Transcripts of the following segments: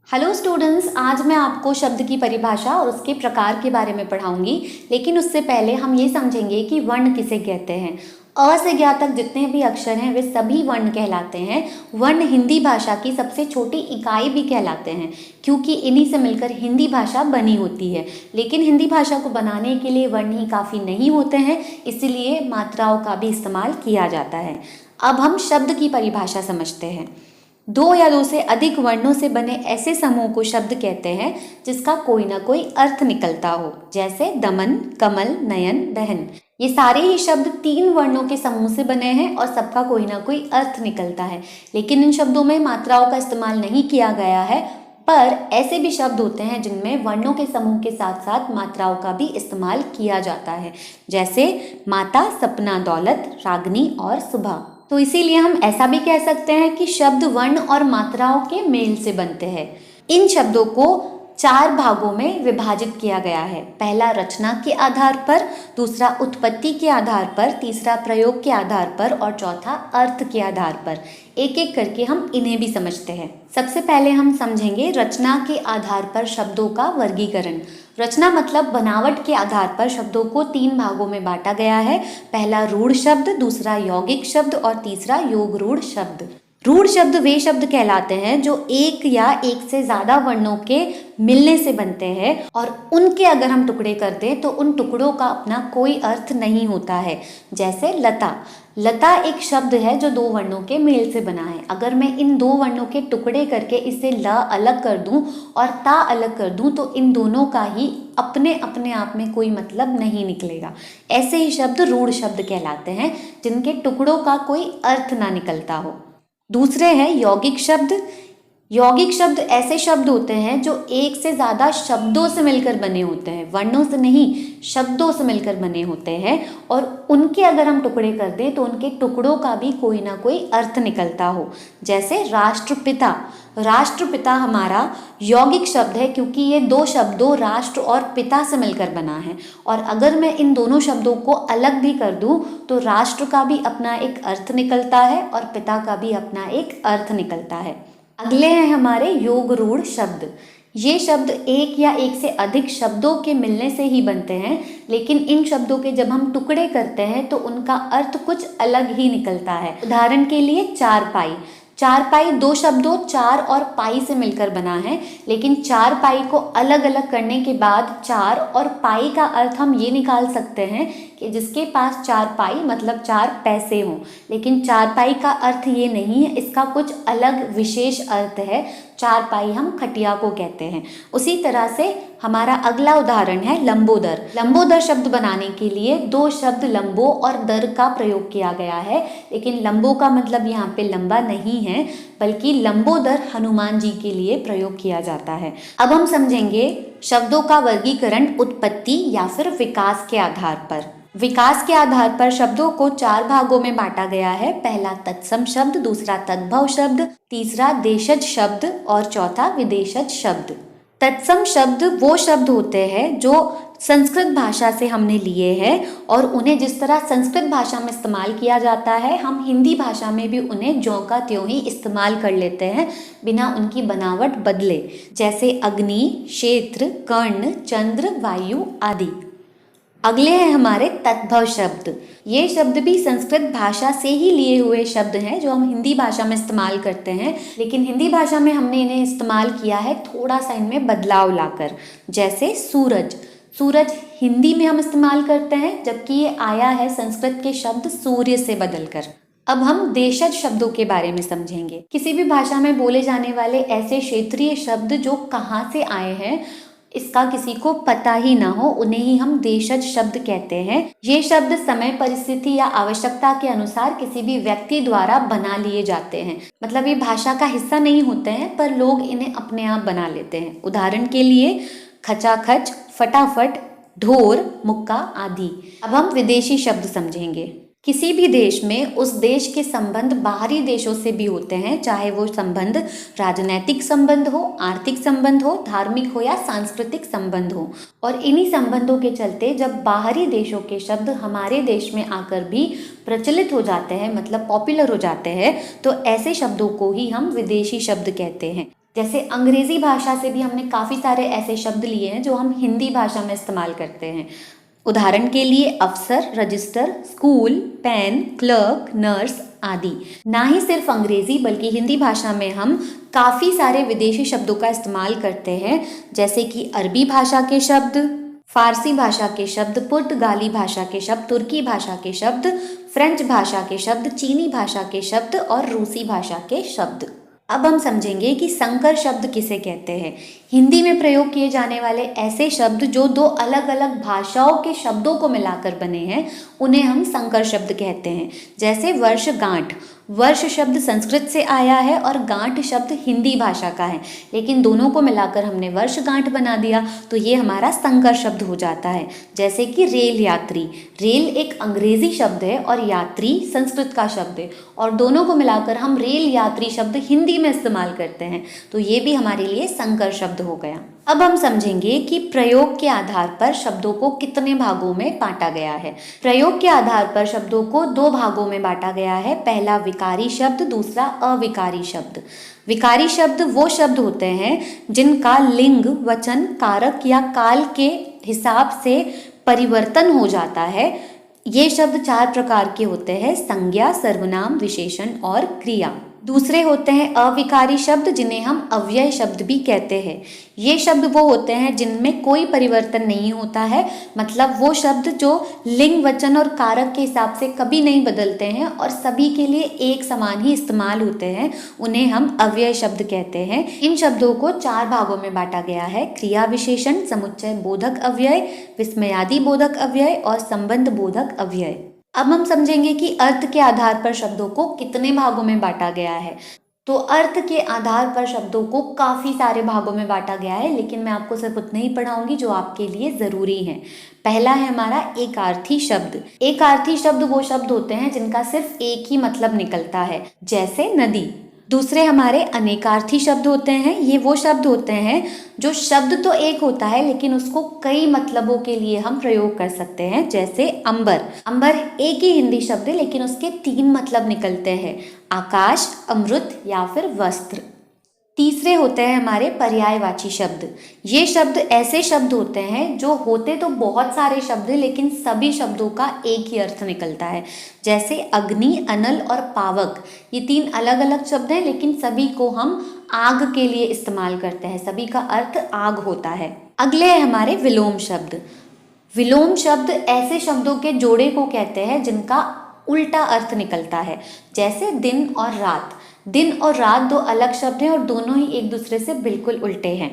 Hello students, आज मैं आपको शब्द की परिभाषा और उसके प्रकार के बारे में पढ़ाऊंगी। लेकिन उससे पहले हम ये समझेंगे कि वर्ण किसे कहते हैं। अ से ज्ञ तक जितने भी अक्षर हैं वे सभी वर्ण कहलाते हैं। वर्ण हिंदी भाषा की सबसे छोटी इकाई भी कहलाते हैं, क्योंकि इन्हीं से मिलकर हिंदी भाषा बनी होती है। लेकिन हिंदी भाषा को बनाने के लिए वर्ण ही काफ़ी नहीं होते हैं, इसीलिए मात्राओं का भी इस्तेमाल किया जाता है। अब हम शब्द की परिभाषा समझते हैं। दो या दो से अधिक वर्णों से बने ऐसे समूह को शब्द कहते हैं जिसका कोई ना कोई अर्थ निकलता हो, जैसे दमन, कमल, नयन, दहन। ये सारे ही शब्द तीन वर्णों के समूह से बने हैं और सबका कोई ना कोई अर्थ निकलता है। लेकिन इन शब्दों में मात्राओं का इस्तेमाल नहीं किया गया है, पर ऐसे भी शब्द होते हैं जिनमें वर्णों के समूह के साथ साथ मात्राओं का भी इस्तेमाल किया जाता है, जैसे माता, सपना, दौलत, रागनी और सुबह। तो इसीलिए हम ऐसा भी कह सकते हैं कि शब्द वर्ण और मात्राओं के मेल से बनते हैं। इन शब्दों को चार भागों में विभाजित किया गया है। पहला रचना के आधार पर, दूसरा उत्पत्ति के आधार पर, तीसरा प्रयोग के आधार पर और चौथा अर्थ के आधार पर। एक एक करके हम इन्हें भी समझते हैं। सबसे पहले हम समझेंगे रचना के आधार पर शब्दों का वर्गीकरण। रचना मतलब बनावट के आधार पर शब्दों को तीन भागों में बांटा गया है। पहला रूढ़ शब्द, दूसरा यौगिक शब्द और तीसरा योग रूढ़ शब्द। रूढ़ शब्द वे शब्द कहलाते हैं जो एक या एक से ज़्यादा वर्णों के मिलने से बनते हैं और उनके अगर हम टुकड़े कर दें तो उन टुकड़ों का अपना कोई अर्थ नहीं होता है। जैसे लता। लता एक शब्द है जो दो वर्णों के मेल से बना है। अगर मैं इन दो वर्णों के टुकड़े करके इसे ल अलग कर दूं और ता अलग कर दूं तो इन दोनों का ही अपने आप में कोई मतलब नहीं निकलेगा। ऐसे ही शब्द रूढ़ शब्द कहलाते हैं जिनके टुकड़ों का कोई अर्थ ना निकलता हो। दूसरे हैं यौगिक शब्द। यौगिक शब्द ऐसे शब्द होते हैं जो एक से ज़्यादा शब्दों से मिलकर बने होते हैं, वर्णों से नहीं, शब्दों से मिलकर बने होते हैं और उनके अगर हम टुकड़े कर दें तो उनके टुकड़ों का भी कोई ना कोई अर्थ निकलता हो। जैसे राष्ट्रपिता। राष्ट्रपिता हमारा यौगिक शब्द है क्योंकि ये दो शब्दों राष्ट्र और पिता से मिलकर बना है। और अगर मैं इन दोनों शब्दों को अलग भी कर दूं तो राष्ट्र का भी अपना एक अर्थ निकलता है और पिता का भी अपना एक अर्थ निकलता है। अगले हैं हमारे योग रूढ़ शब्द। ये शब्द एक या एक से अधिक शब्दों के मिलने से ही बनते हैं, लेकिन इन शब्दों के जब हम टुकड़े करते हैं तो उनका अर्थ कुछ अलग ही निकलता है। उदाहरण के लिए चारपाई। चारपाई दो शब्दों चार और पाई से मिलकर बना है, लेकिन चार पाई को अलग अलग करने के बाद चार और पाई का अर्थ हम ये निकाल सकते हैं कि जिसके पास चार पाई मतलब चार पैसे हों। लेकिन चार पाई का अर्थ ये नहीं है, इसका कुछ अलग विशेष अर्थ है। चार पाई हम खटिया को कहते हैं। उसी तरह से हमारा अगला उदाहरण है लंबोदर। लंबोदर शब्द बनाने के लिए दो शब्द लंबो और दर का प्रयोग किया गया है, लेकिन लंबो का मतलब यहाँ पे लंबा नहीं है, बल्कि लंबोदर हनुमान जी के लिए प्रयोग किया जाता है। अब हम समझेंगे शब्दों का वर्गीकरण उत्पत्ति या फिर विकास के आधार पर। विकास के आधार पर शब्दों को चार भागों में बांटा गया है। पहला तत्सम शब्द, दूसरा तद्भव शब्द, तीसरा देशज शब्द और चौथा विदेशज शब्द। तत्सम शब्द वो शब्द होते हैं जो संस्कृत भाषा से हमने लिए हैं और उन्हें जिस तरह संस्कृत भाषा में इस्तेमाल किया जाता है हम हिंदी भाषा में भी उन्हें ज्यों का त्यों ही इस्तेमाल कर लेते हैं, बिना उनकी बनावट बदले। जैसे अग्नि, क्षेत्र, कर्ण, चंद्र, वायु आदि। अगले हैं हमारे तद्भव शब्द। ये शब्द भी संस्कृत भाषा से ही लिए हुए शब्द हैं जो हम हिंदी भाषा में इस्तेमाल करते हैं, लेकिन हिंदी भाषा में हमने इन्हें इस्तेमाल किया है थोड़ा सा इनमें बदलाव लाकर। जैसे सूरज। सूरज हिंदी में हम इस्तेमाल करते हैं, जबकि ये आया है संस्कृत के शब्द सूर्य से बदलकर। अब हम देशज शब्दों के बारे में समझेंगे। किसी भी भाषा में बोले जाने वाले ऐसे क्षेत्रीय शब्द जो कहाँ से आए हैं इसका किसी को पता ही ना हो, उन्हें ही हम देशज शब्द कहते हैं। ये शब्द समय, परिस्थिति या आवश्यकता के अनुसार किसी भी व्यक्ति द्वारा बना लिए जाते हैं। मतलब ये भाषा का हिस्सा नहीं होते हैं, पर लोग इन्हें अपने आप बना लेते हैं। उदाहरण के लिए खचाखच, फटाफट, ढोर, मुक्का आदि। अब हम विदेशी शब्द समझेंगे। किसी भी देश में उस देश के संबंध बाहरी देशों से भी होते हैं, चाहे वो संबंध राजनैतिक संबंध हो, आर्थिक संबंध हो, धार्मिक हो या सांस्कृतिक संबंध हो। और इन्हीं संबंधों के चलते जब बाहरी देशों के शब्द हमारे देश में आकर भी प्रचलित हो जाते हैं, मतलब पॉपुलर हो जाते हैं, तो ऐसे शब्दों को ही हम विदेशी शब्द कहते हैं। जैसे अंग्रेजी भाषा से भी हमने काफ़ी सारे ऐसे शब्द लिए हैं जो हम हिंदी भाषा में इस्तेमाल करते हैं। उदाहरण के लिए अफसर, register, school, pen, clerk, nurse आदि। ना ही सिर्फ अंग्रेजी बल्कि हिंदी भाषा में हम काफ़ी सारे विदेशी शब्दों का इस्तेमाल करते हैं, जैसे कि अरबी भाषा के शब्द, फारसी भाषा के शब्द, पुर्तगाली भाषा के शब्द, तुर्की भाषा के शब्द, फ्रेंच भाषा के शब्द, चीनी भाषा के शब्द और रूसी भाषा के शब्द। अब हम समझेंगे कि संकर शब्द किसे कहते हैं। हिंदी में प्रयोग किए जाने वाले ऐसे शब्द जो दो अलग अलग भाषाओं के शब्दों को मिलाकर बने हैं उन्हें हम संकर शब्द कहते हैं। जैसे वर्षगांठ, वर्ष शब्द संस्कृत से आया है और गांठ शब्द हिंदी भाषा का है, लेकिन दोनों को मिलाकर हमने वर्षगांठ बना दिया तो ये हमारा संकर शब्द हो जाता है। जैसे कि रेल यात्री, रेल एक अंग्रेजी शब्द है और यात्री संस्कृत का शब्द है और दोनों को मिलाकर हम रेल यात्री शब्द हिंदी में इस्तेमाल करते हैं, तो ये भी हमारे लिए संकर शब्द हो गया। अब हम समझेंगे कि प्रयोग के आधार पर शब्दों को कितने भागों में बांटा गया है। प्रयोग के आधार पर शब्दों को दो भागों में बांटा गया है। पहला विकारी शब्द, दूसरा अविकारी शब्द। विकारी शब्द वो शब्द होते हैं जिनका लिंग, वचन, कारक या काल के हिसाब से परिवर्तन हो जाता है। ये शब्द चार प्रकार के होते हैं: संज्ञा, सर्वनाम, विशेषण और क्रिया। दूसरे होते हैं अविकारी शब्द, जिन्हें हम अव्यय शब्द भी कहते हैं। ये शब्द वो होते हैं जिनमें कोई परिवर्तन नहीं होता है, मतलब वो शब्द जो लिंग, वचन और कारक के हिसाब से कभी नहीं बदलते हैं और सभी के लिए एक समान ही इस्तेमाल होते हैं, उन्हें हम अव्यय शब्द कहते हैं। इन शब्दों को चार भागों में बांटा गया है: क्रिया विशेषण, समुच्चय बोधक अव्यय, विस्मयादि बोधक अव्यय और संबंध बोधक अव्यय। अब हम समझेंगे कि अर्थ के आधार पर शब्दों को कितने भागों में बांटा गया है। तो अर्थ के आधार पर शब्दों को काफ़ी सारे भागों में बांटा गया है, लेकिन मैं आपको सिर्फ उतने ही पढ़ाऊंगी जो आपके लिए ज़रूरी है। पहला है हमारा एकार्थी शब्द। एकार्थी शब्द वो शब्द होते हैं जिनका सिर्फ एक ही मतलब निकलता है, जैसे नदी। दूसरे हमारे अनेकार्थी शब्द होते हैं। ये वो शब्द होते हैं जो शब्द तो एक होता है लेकिन उसको कई मतलबों के लिए हम प्रयोग कर सकते हैं, जैसे अंबर। अंबर एक ही हिंदी शब्द है लेकिन उसके तीन मतलब निकलते हैं: आकाश, अमृत या फिर वस्त्र। तीसरे होते हैं हमारे पर्यायवाची शब्द। ये शब्द ऐसे शब्द होते हैं जो होते तो बहुत सारे शब्द हैं लेकिन सभी शब्दों का एक ही अर्थ निकलता है, जैसे अग्नि, अनल और पावक। ये तीन अलग अलग शब्द हैं लेकिन सभी को हम आग के लिए इस्तेमाल करते हैं, सभी का अर्थ आग होता है। अगले है हमारे विलोम शब्द। विलोम शब्द ऐसे शब्दों के जोड़े को कहते हैं जिनका उल्टा अर्थ निकलता है, जैसे दिन और रात। दिन और रात दो अलग शब्द हैं और दोनों ही एक दूसरे से बिल्कुल उल्टे हैं।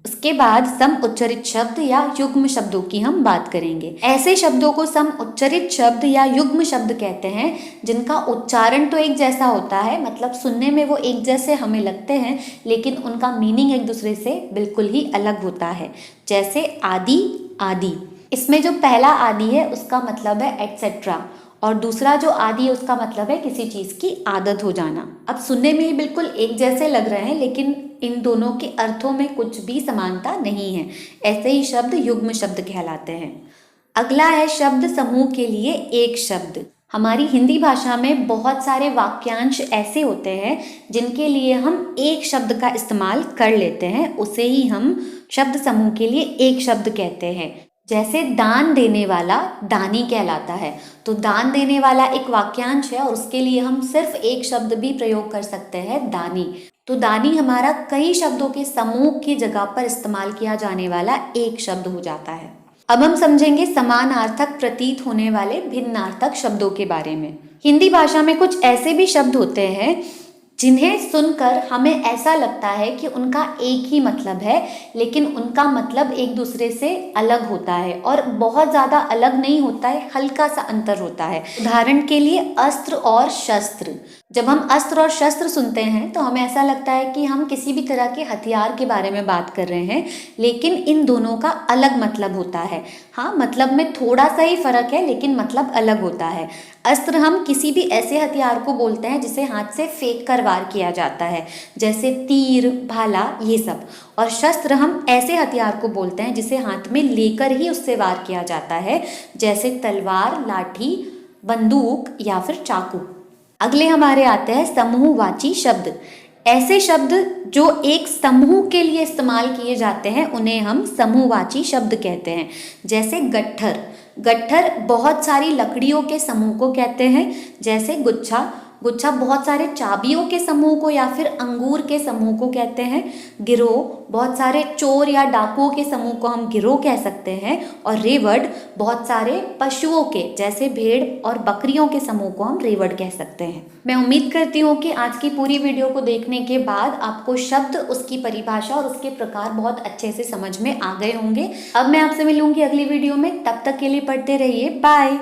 उसके बाद सम उच्चरित शब्द या युग्म शब्दों की हम बात करेंगे। ऐसे शब्दों को सम उच्चरित शब्द या युग्म शब्द कहते हैं जिनका उच्चारण तो एक जैसा होता है, मतलब सुनने में वो एक जैसे हमें लगते हैं लेकिन उनका मीनिंग एक दूसरे से बिल्कुल ही अलग होता है, जैसे आदि, आदि। इसमें जो पहला आदि है उसका मतलब है एटसेट्रा और दूसरा जो आदि है उसका मतलब है किसी चीज़ की आदत हो जाना। अब सुनने में ही बिल्कुल एक जैसे लग रहे हैं लेकिन इन दोनों के अर्थों में कुछ भी समानता नहीं है। ऐसे ही शब्द युग्म शब्द कहलाते हैं। अगला है शब्द समूह के लिए एक शब्द। हमारी हिंदी भाषा में बहुत सारे वाक्यांश ऐसे होते हैं जिनके लिए हम एक शब्द का इस्तेमाल कर लेते हैं, उसे ही हम शब्द समूह के लिए एक शब्द कहते हैं। जैसे दान देने वाला दानी कहलाता है, तो दान देने वाला एक वाक्यांश है और उसके लिए हम सिर्फ एक शब्द भी प्रयोग कर सकते हैं, दानी। तो दानी हमारा कई शब्दों के समूह की जगह पर इस्तेमाल किया जाने वाला एक शब्द हो जाता है। अब हम समझेंगे समानार्थक प्रतीत होने वाले भिन्नार्थक शब्दों के बारे में। हिंदी भाषा में कुछ ऐसे भी शब्द होते हैं जिन्हें सुनकर हमें ऐसा लगता है कि उनका एक ही मतलब है लेकिन उनका मतलब एक दूसरे से अलग होता है और बहुत ज़्यादा अलग नहीं होता है, हल्का सा अंतर होता है। उदाहरण के लिए अस्त्र और शस्त्र। जब हम अस्त्र और शस्त्र सुनते हैं तो हमें ऐसा लगता है कि हम किसी भी तरह के हथियार के बारे में बात कर रहे हैं, लेकिन इन दोनों का अलग मतलब होता है। हाँ, मतलब में थोड़ा सा ही फर्क है लेकिन मतलब अलग होता है। अस्त्र हम किसी भी ऐसे हथियार को बोलते हैं जिसे हाथ से फेंक कर वार किया जाता है, जैसे तीर, भाला, ये सब। और शस्त्र हम ऐसे हथियार को बोलते हैं जिसे हाथ में लेकर ही उससे वार किया जाता है, जैसे तलवार, लाठी, बंदूक या फिर चाकू। अगले हमारे आते हैं समूहवाची शब्द। ऐसे शब्द जो एक समूह के लिए इस्तेमाल किए जाते हैं उन्हें हम समूहवाची शब्द कहते हैं। जैसे गट्ठर, गट्ठर बहुत सारी लकड़ियों के समूह को कहते हैं। जैसे गुच्छा, गुच्छा बहुत सारे चाबियों के समूह को या फिर अंगूर के समूह को कहते हैं। गिरोह, बहुत सारे चोर या डाकुओं के समूह को हम गिरोह कह सकते हैं। और रेवड़, बहुत सारे पशुओं के जैसे भेड़ और बकरियों के समूह को हम रेवड़ कह सकते हैं। मैं उम्मीद करती हूँ कि आज की पूरी वीडियो को देखने के बाद आपको शब्द, उसकी परिभाषा और उसके प्रकार बहुत अच्छे से समझ में आ गए होंगे। अब मैं आपसे मिलूंगी अगली वीडियो में, तब तक के लिए पढ़ते रहिए। बाय।